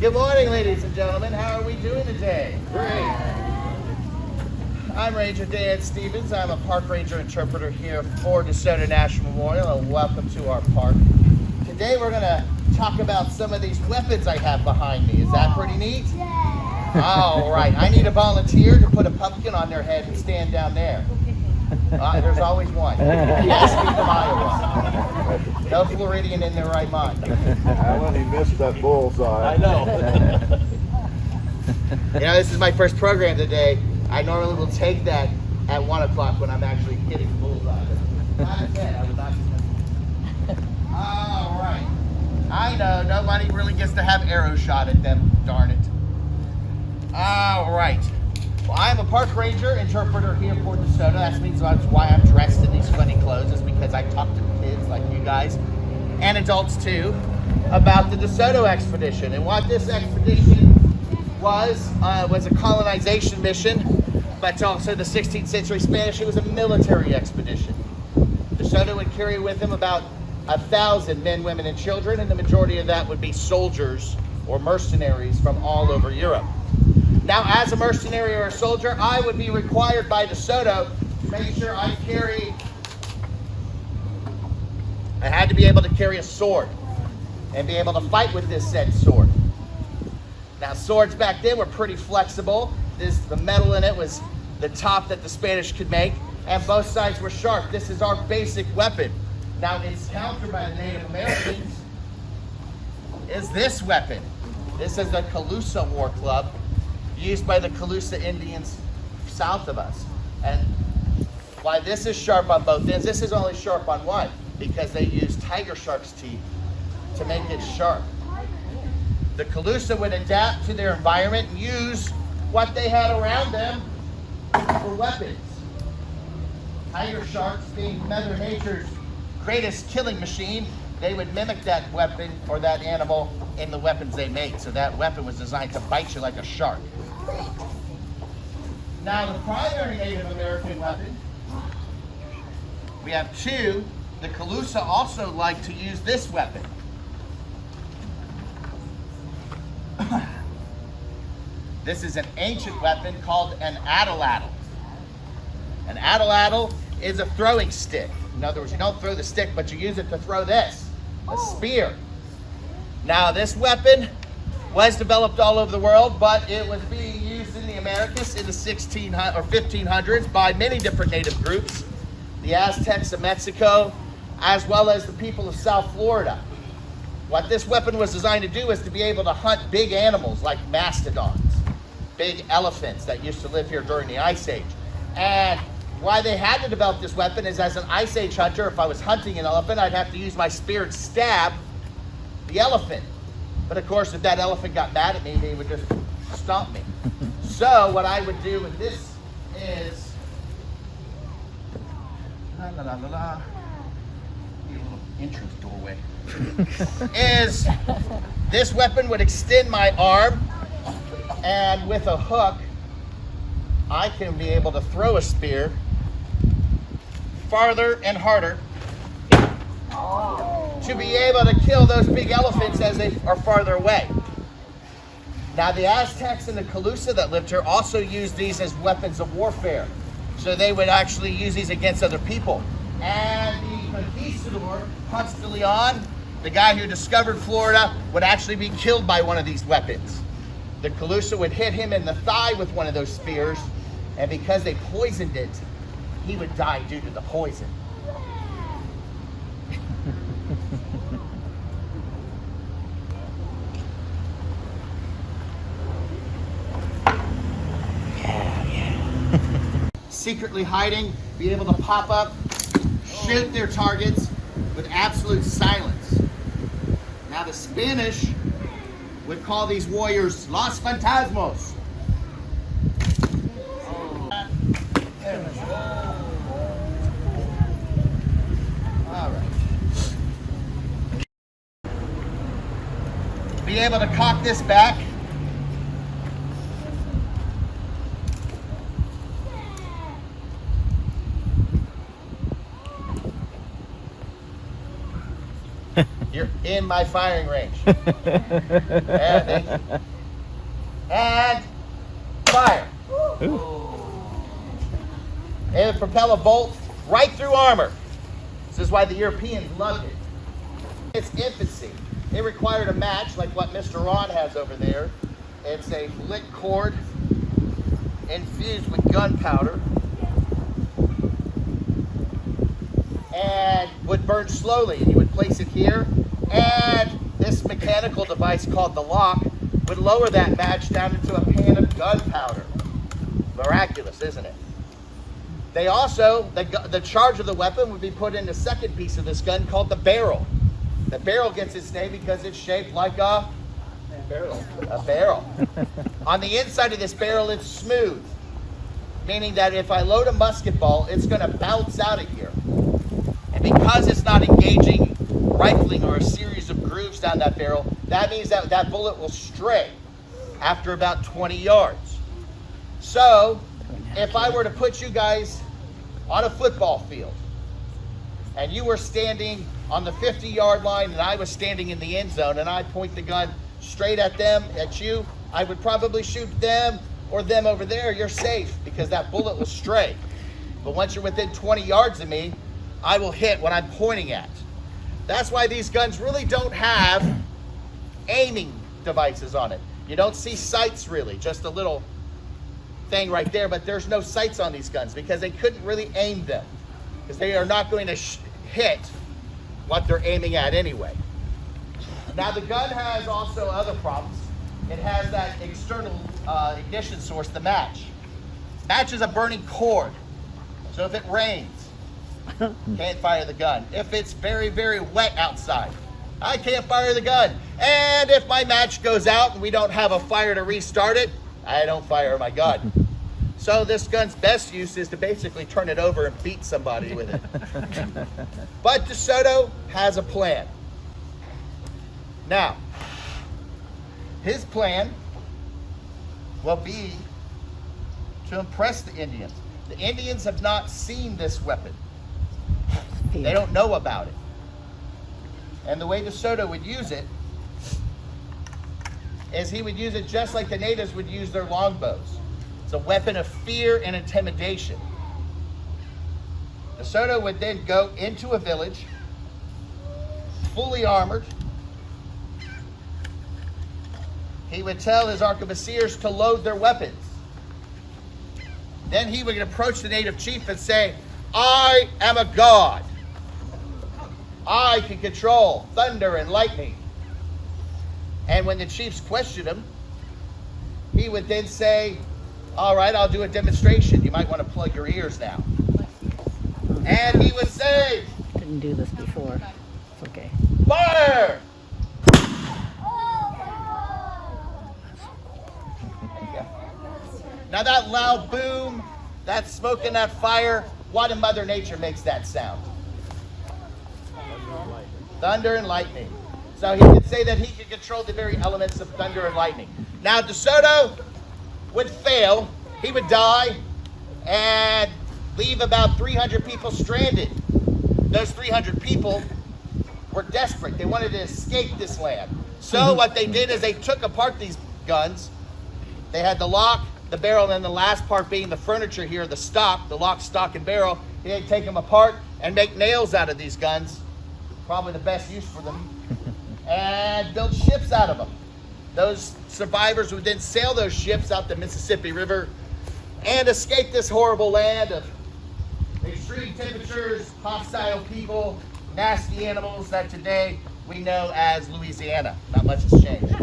Good morning, ladies and gentlemen. How are we doing today? Great. I'm Ranger Dan Stevens. I'm a park ranger interpreter here for DeSoto National Memorial, and welcome to our park. Today we're going to talk about some of these weapons I have behind me. Is that pretty neat? Yeah. All right. I need a volunteer to put a pumpkin on their head and stand down there. There's always one. Yes, from Iowa. No Floridian in their right mind. Alan, he missed that bullseye. I know. You know, this is my first program today. I normally will take that at 1 o'clock when I'm actually hitting the bullseye. Not yet. I was not. All right. I know nobody really gets to have arrow shot at them. Darn it. All right. Well, I'm a park ranger interpreter here for DeSoto. That means that's why I'm dressed in these funny clothes, is because I talk to kids like you guys, and adults too, about the DeSoto expedition. And what this expedition was a colonization mission, but also the 16th century Spanish. It was a military expedition. DeSoto would carry with him about 1,000 men, women, and children, and the majority of that would be soldiers or mercenaries from all over Europe. Now, as a mercenary or a soldier, I would be required by DeSoto to make sure I had to be able to carry a sword and be able to fight with this said sword. Now, swords back then were pretty flexible. The metal in it was the top that the Spanish could make, and both sides were sharp. This is our basic weapon. Now, it's countered by the Native Americans is this weapon. This is the Calusa War Club, used by the Calusa Indians south of us. And why this is sharp on both ends, this is only sharp on one, because they use tiger shark's teeth to make it sharp. The Calusa would adapt to their environment and use what they had around them for weapons. Tiger sharks, being Mother Nature's greatest killing machine, they would mimic that weapon or that animal in the weapons they made. So that weapon was designed to bite you like a shark. Now, the primary Native American weapon, we have two. The Calusa also like to use this weapon. This is an ancient weapon called an atlatl. An atlatl is a throwing stick. In other words, you don't throw the stick, but you use it to throw this, a spear. Now, this weapon was developed all over the world, but it was being used in the Americas in the 1600s or 1500s by many different native groups, the Aztecs of Mexico, as well as the people of South Florida. What this weapon was designed to do is to be able to hunt big animals like mastodons, big elephants that used to live here during the Ice Age. And why they had to develop this weapon is, as an Ice Age hunter, if I was hunting an elephant, I'd have to use my spear and stab the elephant. But of course, if that elephant got mad at me, they would just stomp me. So what I would do with this is, entrance doorway, is this weapon would extend my arm, and with a hook, I can be able to throw a spear farther and harder to be able to kill those big elephants as they are farther away. Now, the Aztecs and the Calusa that lived here also used these as weapons of warfare. So they would actually use these against other people. And the conquistador, Ponce de Leon, the guy who discovered Florida, would actually be killed by one of these weapons. The Calusa would hit him in the thigh with one of those spears, and because they poisoned it, he would die due to the poison. Secretly hiding, be able to pop up, shoot their targets with absolute silence. Now, the Spanish would call these warriors Los Fantasmos. All right. Be able to cock this back. Here. in my firing range. Yeah, thank you. And fire. It would propel a bolt right through armor. This is why the Europeans loved it. Its infancy, it required a match like what Mr. Ron has over there. It's a lit cord infused with gunpowder and would burn slowly. And you would place it here, and this mechanical device called the lock would lower that match down into a pan of gunpowder. Miraculous, isn't it? They also, the charge of the weapon would be put in the second piece of this gun called the barrel. The barrel gets its name because it's shaped like a barrel. A barrel. On the inside of this barrel, it's smooth, meaning that if I load a musket ball, it's going to bounce out of here. And because it's not engaging rifling or a series of grooves down that barrel, that means that that bullet will stray after about 20 yards. So, if I were to put you guys on a football field, and you were standing on the 50-yard line and I was standing in the end zone, and I point the gun straight at them, at you, I would probably shoot them or them over there. You're safe because that bullet will stray. But once you're within 20 yards of me, I will hit what I'm pointing at. That's why these guns really don't have aiming devices on it. You don't see sights really, just a little thing right there, but there's no sights on these guns because they couldn't really aim them because they are not going to hit what they're aiming at anyway. Now the gun has also other problems. It has that external ignition source, the match. Match is a burning cord. So if it rains, can't fire the gun. If it's very, very wet outside, I can't fire the gun. And if my match goes out and we don't have a fire to restart it, I don't fire my gun. So this gun's best use is to basically turn it over and beat somebody with it. But De Soto has a plan. Now, his plan will be to impress the Indians. The Indians have not seen this weapon. They don't know about it. And the way De Soto would use it is he would use it just like the natives would use their longbows. It's a weapon of fear and intimidation. De Soto would then go into a village, fully armored. He would tell his arquebusiers to load their weapons. Then he would approach the native chief and say, I am a god. I can control thunder and lightning. And when the chiefs questioned him, he would then say, all right, I'll do a demonstration. You might want to plug your ears now. And he would say, Didn't do this before. It's okay. fire! Now that loud boom, that smoke and that fire, what in Mother Nature makes that sound? Thunder and lightning. So he could say that he could control the very elements of thunder and lightning. Now De Soto would fail, he would die, and leave about 300 people stranded. Those 300 people were desperate. They wanted to escape this land. So what they did is they took apart these guns. They had the lock, the barrel, and then the last part being the furniture here, the stock, the lock, stock, and barrel. They'd take them apart and make nails out of these guns, probably the best use for them, and build ships out of them. Those survivors would then sail those ships out the Mississippi River and escape this horrible land of extreme temperatures, hostile people, nasty animals that today we know as Louisiana. Not much has changed.